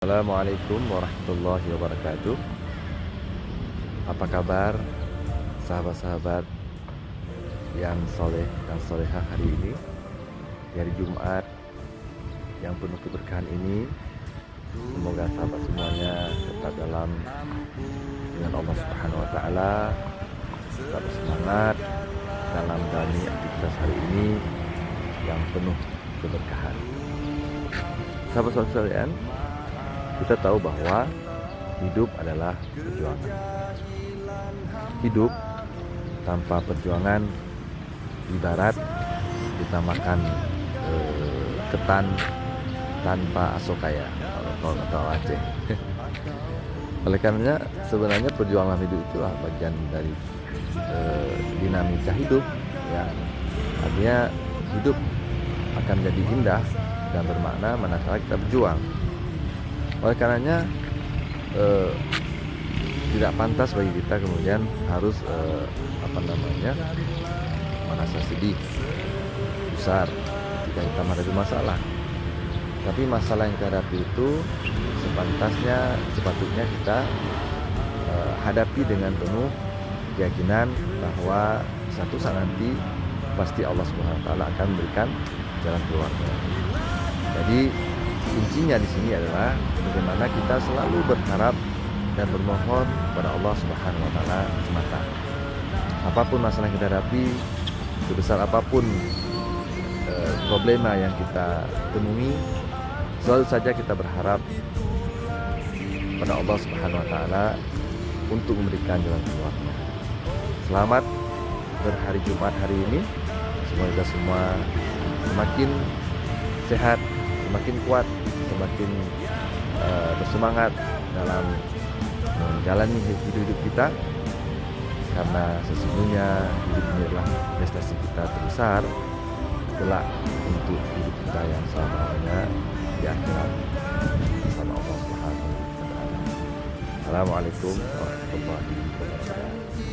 Assalamualaikum warahmatullahi wabarakatuh. Apa kabar sahabat-sahabat yang soleh dan solehah hari ini, di hari Jumat yang penuh keberkahan ini? Semoga sahabat semuanya tetap dalam dengan Allah Subhanahu wa taala, tetap semangat dalam menjalani aktivitas hari ini yang penuh keberkahan. Sahabat-sahabat sekalian, kita tahu bahwa hidup adalah perjuangan. Hidup tanpa perjuangan ibarat kita makan ketan tanpa asokaya, kalau tahu Aceh. Oleh karenanya sebenarnya perjuangan hidup itulah bagian dari dinamika hidup, ya. Artinya hidup akan jadi indah dan bermakna manakala kita berjuang. Oleh karenanya tidak pantas bagi kita kemudian harus merasa sedih besar ketika kita menghadapi masalah. Tapi masalah yang kita hadapi itu sepatutnya kita hadapi dengan penuh keyakinan bahwa satu saat nanti pasti Allah Subhanahu wa taala akan memberikan jalan keluarnya. Jadi kuncinya di sini adalah bagaimana kita selalu berharap dan bermohon kepada Allah Subhanahu wa taala semata. Apapun masalah yang kita hadapi, sebesar apapun problema yang kita temui, selalu saja kita berharap pada Allah Subhanahu wa taala untuk memberikan jalan keluarnya. Selamat berhari Jumat hari ini. Semoga kita semua semakin sehat, semakin kuat, semakin bersemangat dalam menjalani hidup kita, karena sesungguhnya hidup ini adalah investasi kita terbesar kelak untuk hidup kita yang selamanya di akhirat bersama Allah Subhanahu wa taala. Assalamualaikum warahmatullahi wabarakatuh.